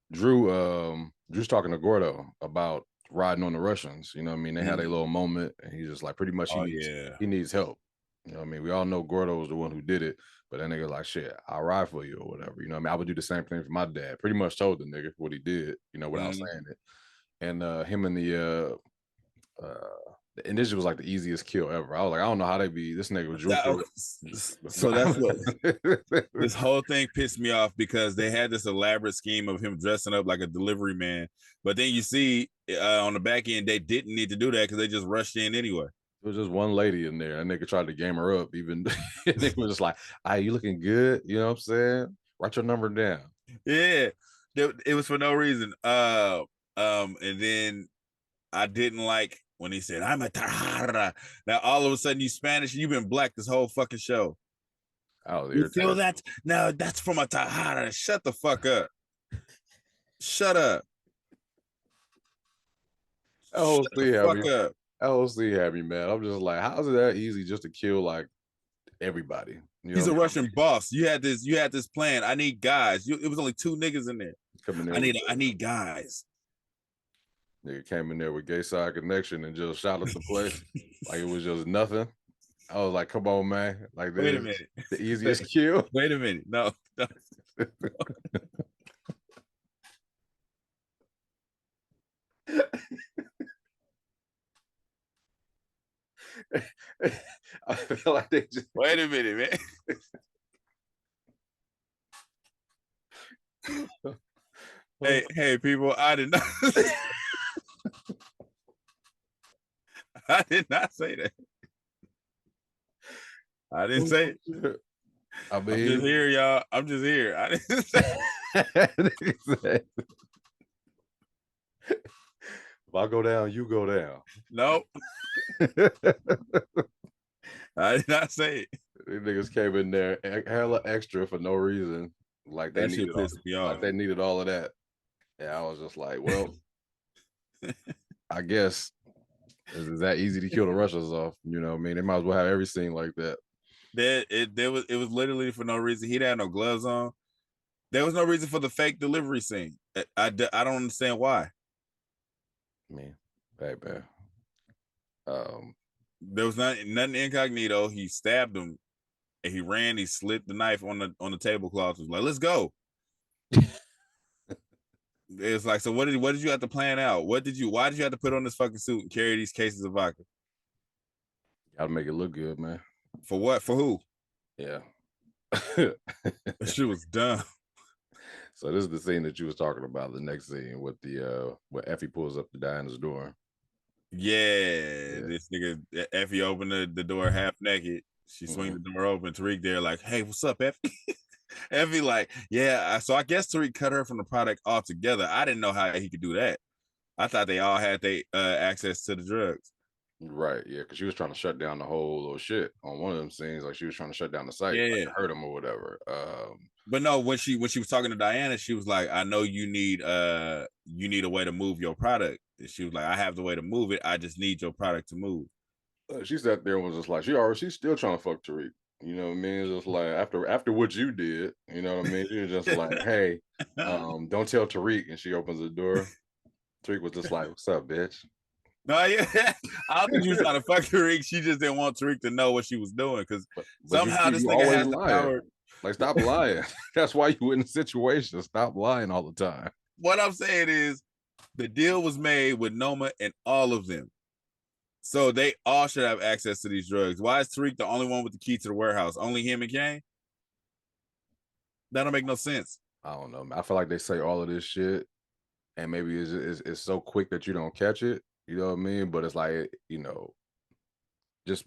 Drew's talking to Gordo about riding on the Russians. You know what I mean? They had a little moment, and he's just like, pretty much he needs help. You know what I mean? We all know Gordo was the one who did it, but that nigga like, shit, I'll ride for you or whatever. You know what I mean? I would do the same thing for my dad. Pretty much told the nigga what he did, you know, without saying it. And him and the this was like the easiest kill ever. I was like, I don't know how they be. This nigga was Drew. So that's what this whole thing pissed me off because they had this elaborate scheme of him dressing up like a delivery man, but then you see on the back end they didn't need to do that because they just rushed in anyway. There was just one lady in there. That nigga tried to game her up. Even nigga was just like, you looking good? You know what I'm saying? Write your number down. Yeah, it was for no reason. And then I didn't like when he said, I'm a Tahara. Now, all of a sudden, you Spanish, you've been black this whole fucking show. Oh, you feel that? No, that's from a Tahara. Shut the fuck up. Shut up. Shut the fuck up. LC had me, man. I'm just like, how is it that easy just to kill like everybody? You know He's a Russian boss. You had this plan. I need guys. It was only 2 niggas in there. I need guys. Nigga came in there with Gay Side Connection and just shot up the place like it was just nothing. I was like, come on, man. Like, this wait a minute. The easiest kill. Wait a minute. No. I feel like they just wait a minute, man. Hey, people, I did not I did not say that. I didn't say it. I mean, I'm just here, y'all. I'm just here. I didn't say it. If I go down, you go down. Nope. I did not say it. These niggas came in there hella extra for no reason. Like they needed all of that. Yeah, I was just like, well, I guess is that easy to kill the Russians off? You know what I mean? They might as well have every scene like that. It was literally for no reason. He didn't have no gloves on. There was no reason for the fake delivery scene. I don't understand why. Man, hey man. There was nothing incognito. He stabbed him, and he ran. He slit the knife on the tablecloth. He was like, "Let's go." It's like, so what did you have to plan out? Why did you have to put on this fucking suit and carry these cases of vodka? Gotta make it look good, man. For what? For who? Yeah. That shit was dumb. So this is the scene that you was talking about, the next scene with the where Effie pulls up to Diana's door. Yeah, this nigga Effie opened the door half naked. She swings the door open. Tariq there like, hey, what's up, Effie? Effie like, yeah. So I guess Tariq cut her from the product altogether. I didn't know how he could do that. I thought they all had access to the drugs. Right, yeah, because she was trying to shut down the whole little shit on one of them scenes. Like she was trying to shut down the site, like hurt him or whatever. But no, when she was talking to Diana, she was like, I know you need a way to move your product. And she was like, I have the way to move it. I just need your product to move. She sat there and was just like, she's still trying to fuck Tariq. You know what I mean? It's just like after what you did, you know what I mean? She was just like, hey, don't tell Tariq. And she opens the door. Tariq was just like, what's up, bitch? No, yeah, I don't think she was trying to fuck Tariq. She just didn't want Tariq to know what she was doing because somehow this nigga has the power. Like, stop lying. That's why you in the situation. Stop lying all the time. What I'm saying is, the deal was made with Noma and all of them, so they all should have access to these drugs. Why is Tariq the only one with the key to the warehouse? Only him and Kane? That don't make no sense. I don't know, man. I feel like they say all of this shit, and maybe it's so quick that you don't catch it. You know what I mean? But it's like, you know, just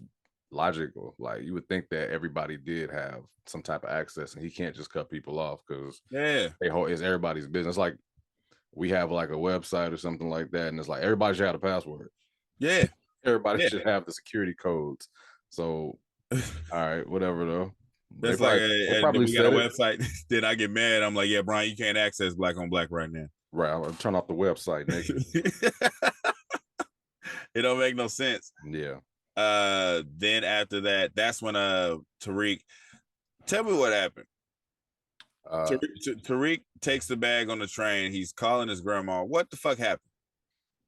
logical. Like you would think that everybody did have some type of access, and he can't just cut people off because it's everybody's business. Like we have like a website or something like that, and it's like everybody should have a password. Yeah. Everybody should have the security codes. So, all right, whatever though. That's like, They probably we got a said it. website. Then I get mad. I'm like, yeah, Brian, you can't access Black on Black right now. Right, I'll turn off the website, nigga. It don't make no sense. Yeah. Then after that, that's when Tariq. Tell me what happened. Tariq takes the bag on the train. He's calling his grandma. What the fuck happened?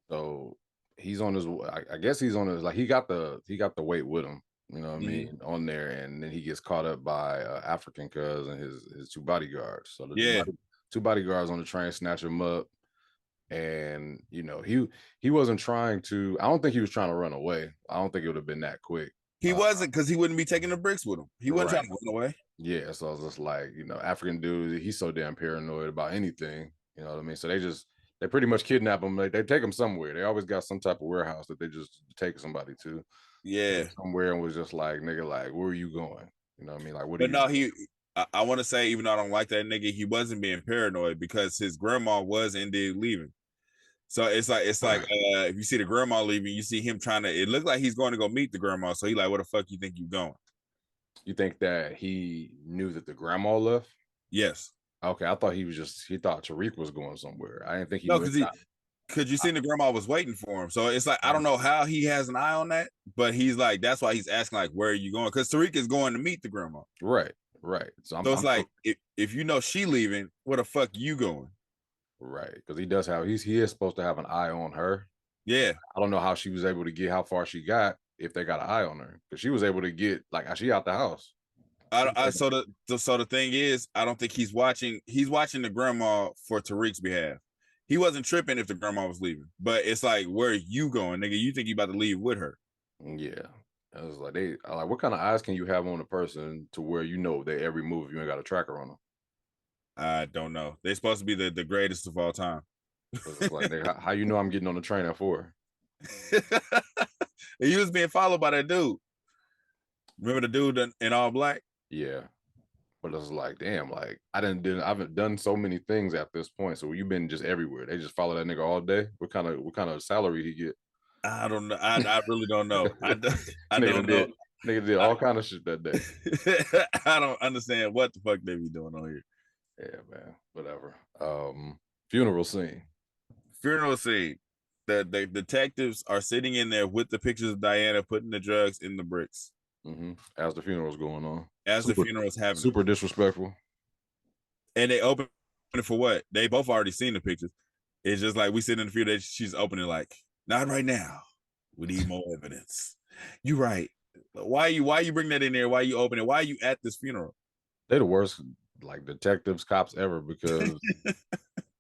So he's on his. I guess he's on his. Like he got the weight with him. You know what I mean, on there, and then he gets caught up by African cuz and his two bodyguards. So the two bodyguards on the train snatch him up, and you know he wasn't trying to. I don't think he was trying to run away. I don't think it would have been that quick. He wasn't, because he wouldn't be taking the bricks with him. He wasn't trying to run away. Yeah, so I was just like, you know, African dude, he's so damn paranoid about anything. You know what I mean? So they pretty much kidnap him. They take him somewhere. They always got some type of warehouse that they just take somebody to. Yeah, somewhere, and was just like, nigga, like, where are you going? You know what I mean? Like, what? But no, I want to say, even though I don't like that nigga, he wasn't being paranoid because his grandma was indeed leaving. So it's like if you see the grandma leaving, you see him trying to. It looked like he's going to go meet the grandma. So he like, where the fuck you think you going? You think that he knew that the grandma left? Yes. Okay, I thought he thought Tariq was going somewhere. I didn't think he. No, because you seen the grandma was waiting for him. So it's like, I don't know how he has an eye on that, but he's like, that's why he's asking, like, where are you going? Because Tariq is going to meet the grandma. Right. So it's like, if you know she leaving, where the fuck you going? Right, because he does have he is supposed to have an eye on her. Yeah, I don't know how she was able to get how far she got if they got an eye on her, because she was able to get like she out the house. So the thing is, I don't think he's watching the grandma for Tariq's behalf. He wasn't tripping if the grandma was leaving, but it's like, where are you going, nigga? You think you about to leave with her? Yeah, I was like, what kind of eyes can you have on a person to where you know that every move you ain't got a tracker on them? I don't know. They're supposed to be the greatest of all time. It's like, how you know I'm getting on the train at 4? He was being followed by that dude. Remember the dude in all black? Yeah. But it's like, damn, like I haven't done so many things at this point. So you've been just everywhere. They just follow that nigga all day. What kind of salary he get? I don't know. I really don't know. I don't know. Nigga did all kind of shit that day. I don't understand what the fuck they be doing on here. Yeah, man. Whatever. Funeral scene. The detectives are sitting in there with the pictures of Diana putting the drugs in the bricks. As the funeral's going on. The funeral's happening. Super disrespectful. And they open it for what? They both already seen the pictures. It's just like we sit in the funeral, she's opening like, not right now. We need more evidence. You right. Why you bring that in there? Why you open it? Why are you at this funeral? They're the worst like detectives, cops ever, because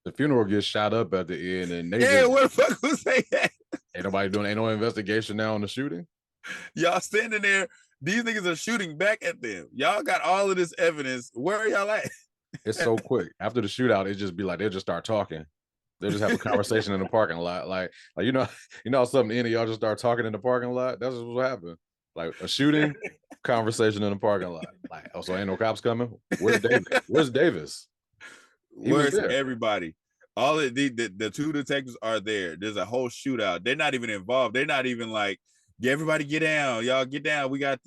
the funeral gets shot up at the end, and where the fuck was they at? Ain't no investigation now on the shooting. Y'all standing there, these niggas are shooting back at them. Y'all got all of this evidence. Where are y'all at? It's so quick. After the shootout, it just be like they'll just start talking. They'll just have a conversation in the parking lot. Like you know something in it, y'all just start talking in the parking lot. That's just what happened. Like a shooting, conversation in the parking lot. Like, oh, so ain't no cops coming? Where's Davis? Where's Davis? Where's everybody? All of the two detectives are there. There's a whole shootout. They're not even involved. They're not even like, yeah, everybody get down. Y'all get down. We got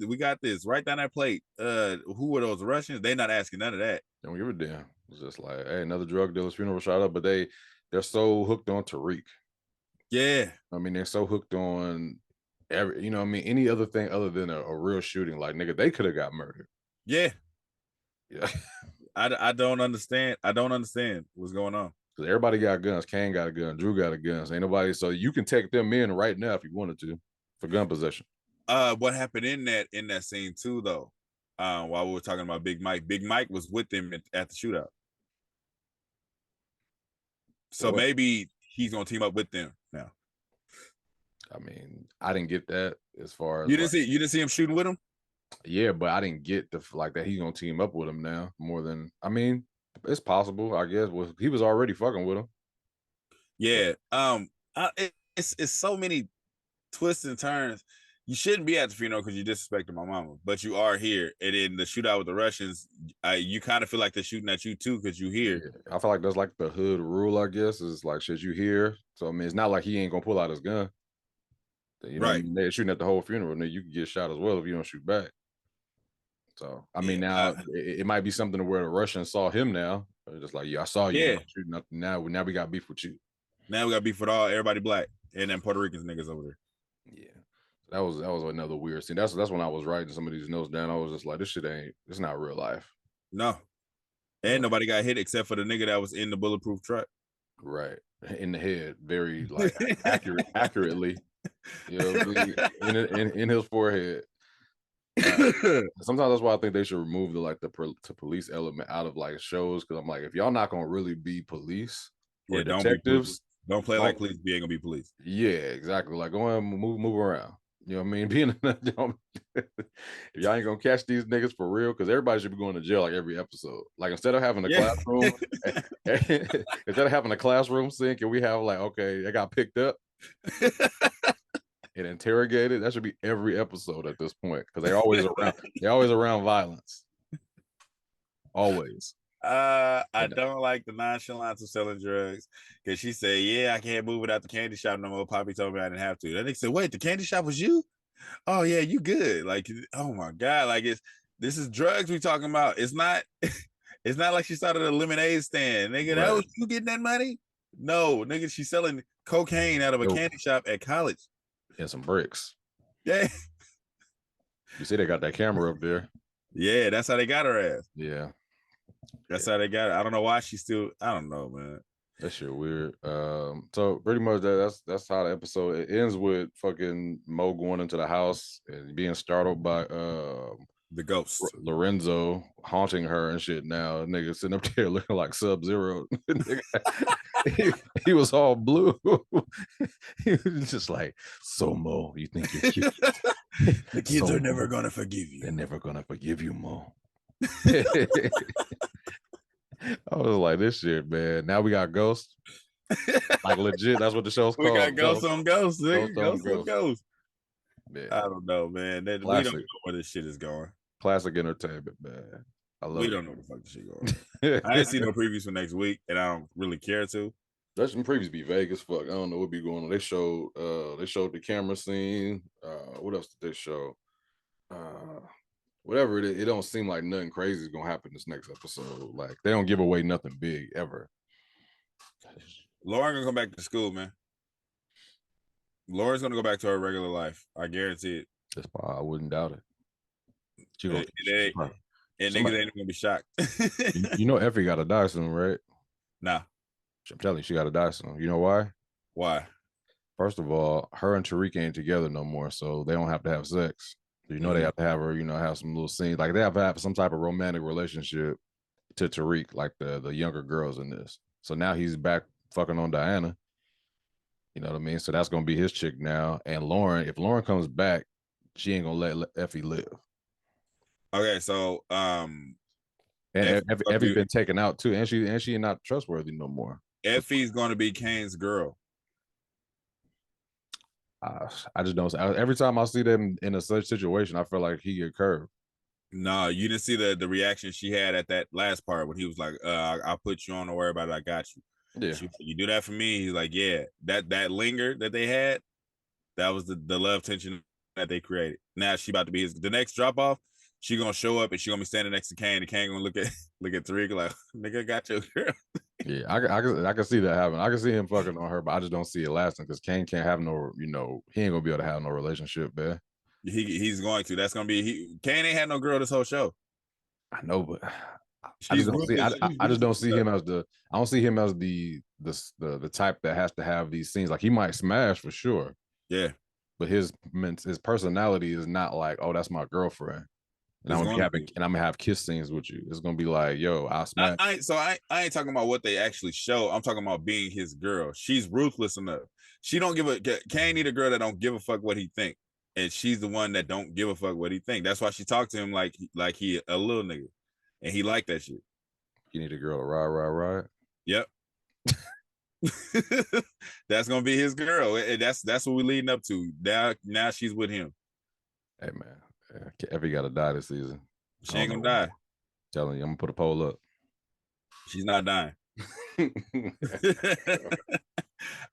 this. Write down that plate. Who were those Russians? They're not asking none of that. Don't give a damn. It's just like, hey, another drug dealer's funeral shot up, but they're so hooked on Tariq. Yeah. I mean, they're so hooked on any other thing other than a real shooting. Like, nigga, they could have got murdered. Yeah. Yeah. I don't understand. I don't understand what's going on. Because everybody got guns. Kane got a gun. Drew got a gun. Ain't nobody. So you can take them in right now if you wanted to for gun possession. What happened in that scene too, though? While we were talking about Big Mike was with them at the shootout. So maybe he's gonna team up with them now. I mean, I didn't get that as far as you didn't see him shooting with him. Yeah, but I didn't get the like that he's gonna team up with him now more than it's possible, I guess. Well, he was already fucking with him. Yeah. It's so many twists and turns. you shouldn't be at the funeral because you disrespected my mama, but you are here. And in the shootout with the Russians, you kind of feel like they're shooting at you too because you here. Yeah, I feel like that's like the hood rule, I guess, is like, shit, you here. So, I mean, it's not like he ain't going to pull out his gun. You know what I Right. mean? They're shooting at the whole funeral, and then you can get shot as well if you don't shoot back. So, I mean, now it might be something to where the Russians saw him now. They're just like, yeah, I saw you. Yeah. Shooting up. Now we got beef with you. Now we got beef with everybody black and then Puerto Ricans niggas over there. Yeah. That was another weird scene. That's when I was writing some of these notes down. I was just like, it's not real life. No. And nobody got hit except for the nigga that was in the bulletproof truck. Right. In the head, very like accurately. You know, in his forehead. Sometimes that's why I think they should remove the police element out of like shows, because I'm like, if y'all not gonna really be police or detectives, don't play like police. You ain't gonna be police. Yeah, exactly. Like, go ahead and move around. You know what I mean? If y'all ain't gonna catch these niggas for real, because everybody should be going to jail like every episode. Like, instead of having a classroom, instead of having a classroom scene, can we have like, okay, they got picked up and interrogated? That should be every episode at this point, because they're always around. They're always around violence. Always. I don't like the nonchalance of selling drugs, because she said, yeah, I can't move without the candy shop no more. Poppy told me I didn't have to. That nigga said, wait, the candy shop was you? Oh yeah, you good. Like, oh my God, like this is drugs we talking about. It's not like she started a lemonade stand. Nigga, that was you getting that money? No, nigga, she's selling cocaine out of a candy shop at college. And some bricks. Yeah. You see they got that camera up there. Yeah, that's how they got her ass. Yeah. That's how they got it. I don't know why she's still. I don't know, man. That shit weird. So pretty much that's how the episode it ends, with fucking Mo going into the house and being startled by the ghost Lorenzo haunting her and shit. Now nigga sitting up there looking like Sub-Zero. he was all blue. He was just like, so Mo, you think you're cute? The kids are never gonna forgive you. They're never gonna forgive you, Mo. I was like, this shit, man. Now we got ghosts. Like, legit, that's what the show's called. We got ghosts on ghosts. Ghosts on ghosts. Man. I don't know, man. We don't know where this shit is going. Classic entertainment, man. I love it. We don't know where the fuck this shit going. I didn't see no previews for next week, and I don't really care to. There's some previews be vague as fuck. I don't know what be going on. They showed the camera scene. What else did they show? Whatever it is, it don't seem like nothing crazy is gonna happen this next episode. Like, they don't give away nothing big ever. Lauren gonna come back to school, man. Lauren's gonna go back to her regular life. I guarantee it. That's why I wouldn't doubt it. And niggas ain't gonna be shocked. you know Effie gotta die soon, right? Nah. I'm telling you, she gotta die soon. You know why? Why? First of all, her and Tariq ain't together no more, so they don't have to have sex. You know, they have to have her, have some little scenes. Like, they have to have some type of romantic relationship to Tariq, like the younger girls in this. So now he's back fucking on Diana. You know what I mean? So that's going to be his chick now. And Lauren, if Lauren comes back, she ain't going to let Effie live. Okay, so and Effie been taken out too. And she not trustworthy no more. Effie's going to be Kane's girl. I just don't. Every time I see them in a such situation, I feel like he get curved. No, you didn't see the reaction she had at that last part when he was like, "I'll put you on. Don't worry about it. I got you." Yeah, you do that for me. He's like, "Yeah." That linger that they had, that was the love tension that they created. Now she about to be the next drop off. She gonna show up and she gonna be standing next to Kane. And Kane gonna look at Tariq like, "Nigga, got your girl." Yeah, I can see that happening. I can see him fucking on her, but I just don't see it lasting, because Kane can't have no, he ain't gonna be able to have no relationship, man. He's going to. That's gonna be Kane ain't had no girl this whole show. I know, but I just don't see him as the. I don't see him as the type that has to have these scenes. Like, he might smash for sure. Yeah, but his personality is not like, oh, that's my girlfriend. And I'm gonna have kiss scenes with you. It's gonna be like, yo, I'll smash. I ain't talking about what they actually show. I'm talking about being his girl. She's ruthless enough. She don't give a. Can't need a girl that don't give a fuck what he think, and she's the one that don't give a fuck what he think. That's why she talked to him like he a little nigga, and he liked that shit. You need a girl to ride. Yep. That's gonna be his girl. And that's what we're leading up to. Now she's with him. Hey man, Effie got to die this season. She ain't gonna die. Telling you, I'm gonna put a poll up. She's not dying.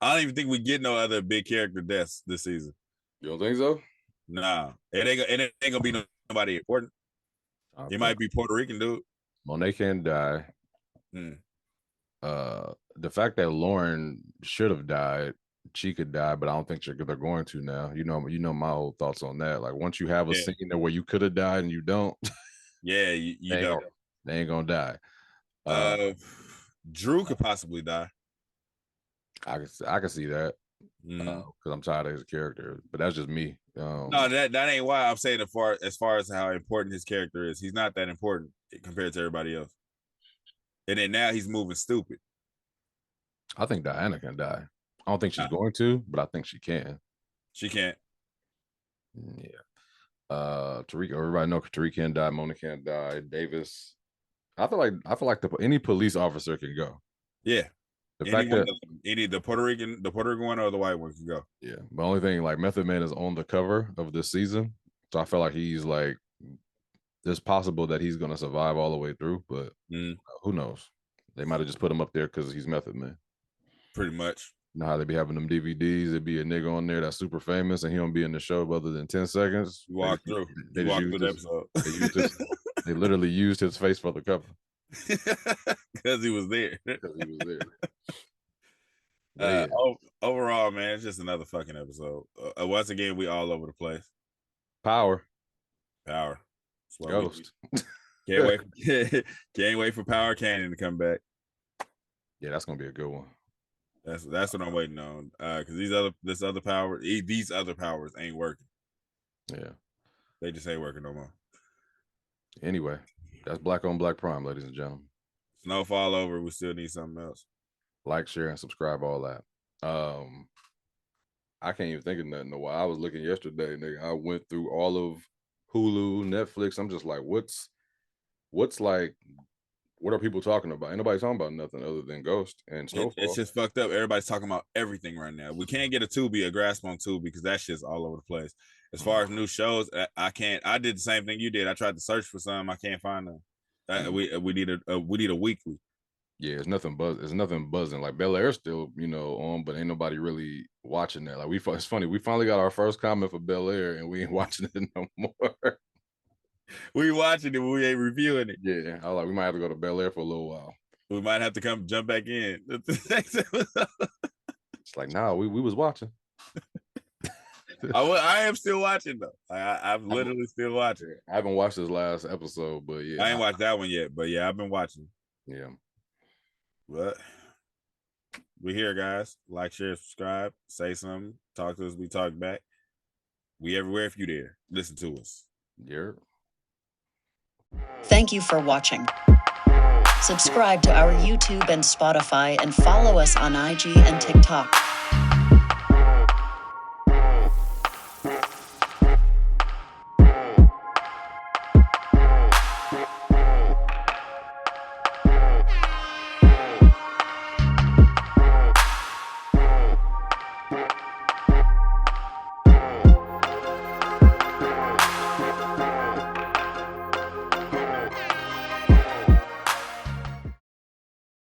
I don't even think we get no other big character deaths this season. You don't think so? Nah, it ain't gonna be nobody important. It might be Puerto Rican dude. Monet can't die. The fact that Lauren should have died, she could die, but I don't think they're going to now. You know my whole thoughts on that. Like once you have a scene there where you could have died and you don't, yeah, you don't. They ain't gonna die. Drew could possibly die. I can see that because I'm tired of his character, but that's just me. No, that ain't why I'm saying as far as how important his character is. He's not that important compared to everybody else. And then now he's moving stupid. I think Diana can die. I don't think she's going to, but I think she can. She can't. Yeah. Tariq, everybody know Tariq can't die. Mona can't die. Davis. I feel like any police officer can go. Yeah. The fact that the Puerto Rican one or the white one can go. Yeah. The only thing, like, Method Man is on the cover of this season, so I feel like he's like, it's possible that he's gonna survive all the way through, but who knows? They might have just put him up there because he's Method Man. Pretty much. You know how they be having them DVDs? It'd be a nigga on there that's super famous, and he don't be in the show other than 10 seconds. You walk through. You walk through the episode. They literally used his face for the cover because he was there. Yeah. Overall, man, it's just another fucking episode. Once again, we all over the place. Power. Ghost. Can't wait for Power Cannon to come back. Yeah, that's gonna be a good one. That's what I'm waiting on. Because these other powers ain't working. Yeah, they just ain't working no more. Anyway, that's Black on Black Prime, ladies and gentlemen. Snowfall over. We still need something else. Like, share, and subscribe. All that. I can't even think of nothing. While I was looking yesterday, nigga, I went through all of Hulu, Netflix. I'm just like, what's like, what are people talking about? Ain't nobody talking about nothing other than Ghost and Snowfall. It's just fucked up. Everybody's talking about everything right now. We can't get a grasp on Tubi because that shit's all over the place. As far as new shows, I can't. I did the same thing you did. I tried to search for some. I can't find them. We need a weekly. Yeah, it's nothing buzzing. Like Bel Air still, on, but ain't nobody really watching that. Like it's funny. We finally got our first comment for Bel Air, and we ain't watching it no more. We watching it, but we ain't reviewing it. Yeah, I like we might have to go to Bel Air for a little while. We might have to jump back in. It's like, nah, we was watching. I am still watching though. I'm literally still watching. I haven't watched this last episode, but yeah, I ain't watched that one yet. But yeah, I've been watching. Yeah. But we here, guys. Like, share, subscribe, say something, talk to us. We talk back. We everywhere if you there. Listen to us. Yeah. Thank you for watching. Subscribe to our YouTube and Spotify and follow us on IG and TikTok.